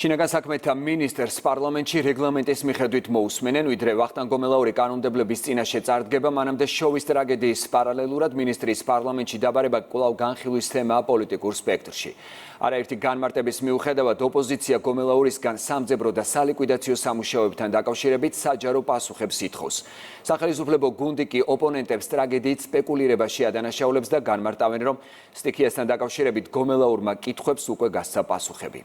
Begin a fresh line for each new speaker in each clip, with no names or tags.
შინაგან საქმეთა მინისტრს პარლამენტში რეგლამენტის მიხედვით მოусმენენ, ვიდრე ვახტანგ გომელაური კანონმდებლობის წინაშე წარდგება, მანამდე შოვის ტრაგედიის პარალელურად მინისტრის პარლამენტში დაბარება კვლავ განხილვის თემაა პოლიტიკურ სპექტრში. არაერთი განმარტების მიუხედავად ოპოზიცია გომელაურისგან სამძებრო და სალიკვიდაციო სამუშაოებთან დაკავშირებით საჯარო პასუხებს ითხოვს. სახელმწიფო გუნდი კი ოპონენტებს ტრაგედიით სპეკულირებაში ადანაშაულებს და განმარტავენ, რომ სტიქიასთან დაკავშირებით გომელაურმა კითხვებს უკვე გასცა პასუხები.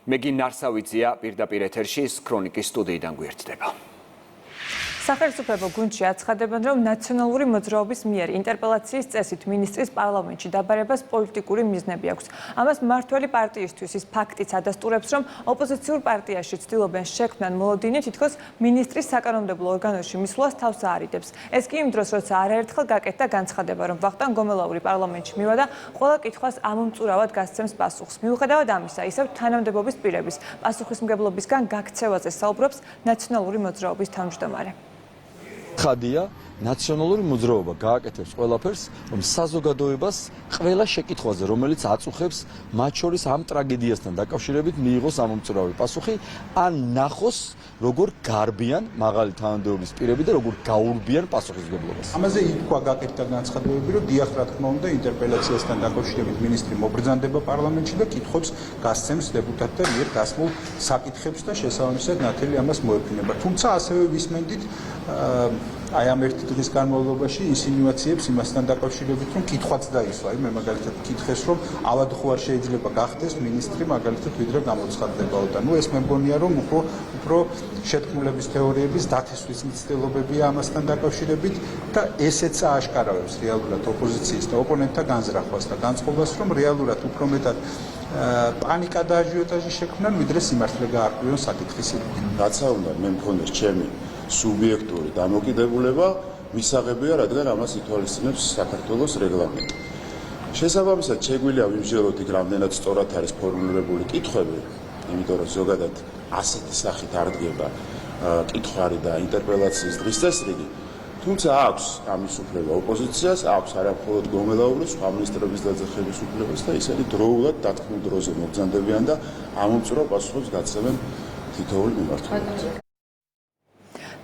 მეგი ნარსავიძეა პირდაპირ ეთერში ქრონიკის სტუდიიდან გვერდდება.
სახელმწიფო გუნდში აცხადებენ, რომ ნაციონალური მოძრაობის მიერ ინტერპელაციის წესით მინისტრის პარლამენტში დაბარებას პოლიტიკური მიზნები აქვს. ამას მმართველი პარტიისთვის ის ფაქტიც ადასტურებს, რომ ოპოზიციურ პარტიაში ცდილობენ შექმნან მოლოდინი, თითქოს მინისტრის საკანონმდებლო ორგანოში მისვლას თავს აარიდებს. ეს კი იმ დროს, როცა არაერთხელ გაკეთდა განცხადება, რომ ვახტანგ გომელაური პარლამენტში მივა და ყველა კითხვას ამომწურავად გასცემს პასუხს. მიუხედავად ამისა, ისევ თანამდებობის პირების პასუხისმგებლობისგან გაქცევაზე საუბრობს ნაციონალური მოძრაობის თავმჯდომარე.
ხადია ნაციონალური მოძრაობა გააკეთებს ყველაფერს, რომ საზოგადოებას ყველა შეკითხვაზე, რომელიც აწუხებს მათ შორის ამ ტრაგედიასთან დაკავშირებით მიიღოს ამომწურავი პასუხი, ან ნახოს როგორ გარბიან მაღალი თანამდებობის პირები და როგორ გაურბიან პასუხისმგებლობას.
ამაზე ითქვა გაკეთდა განცხადებები, რომ დიახ, რა თქმა უნდა, ინტერპელაციასთან დაკავშირებით მინისტრი მობრძანდება პარლამენტში და კითხვებს გასცემს დეპუტატთა მიერ დასმულ საკითხებს და შესაბამისად ნათელი ამას მოეფინება. თუმცა ასევე ვისმენდით აი ამ ერთი დღის განმავლობაში ინსინუაციებს იმასთან დაკავშირებით, რომ კითხვაც დაისვა. მე მაგალითად კითხეს, რომ ავად ხო არ შეიძლება გახდეს მინისტრი მაგალითად ვიდრე გამოცხადდებაო და ეს მე მგონია, რომ უფრო შეთქმულების თეორიების დათესვის მცდელობებია ამასთან დაკავშირებით და ესეც ააშკარავებს რეალურად ოპოზიციის და ოპონენტთა განზრახვას და განწყობას, რომ რეალურად უფრო მეტად პანიკა და აჟიოტაჟი შექმნან, ვიდრე სიმართლე გაარკვიონ საკითხის ირგვლივ.
რაც უნდა მე მქონდეს ჩემი სუბიექტური დამოკიდებულება მისაღებია, რადგან ამას ითვალისწინებს საქართველოს რეგლამენტი. შესაბამისად, შეგვიძლია ვიმსჯელოთ იქ რამდენად სწორად არის ფორმულირებული კითხვები, იმიტომ რომ ზოგადად ასეთი სახით არ დგება კითხვარი და ინტერპელაციის დღის წესრიგი. თუმცა აქვს ამის უფლება ოპოზიციას, აქვს არა მხოლოდ გომელაურის, სხვა მინისტრების დაძახების უფლებას და ისინი დროულად დათქმულ დროზე მობრძანდებიან და ამომწურავ პასუხებს გაცემენ თითოეულ მიმართულებით.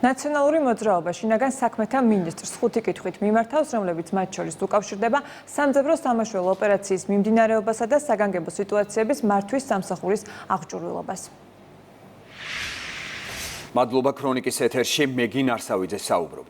ნაციონალური მოძრაობა შინაგან საქმეთა მინისტრს 5 კითხვით მიმართავს, რომლებიც მათ შორის უკავშირდება სამძებრო სამაშველო ოპერაციის მიმდინარეობასა და საგანგებო სიტუაციების მართვის სამსახურის აღჭურვილობას.
მადლობა ქრონიკის ეთერში მეგი ნარსავიძე საუბრობდა.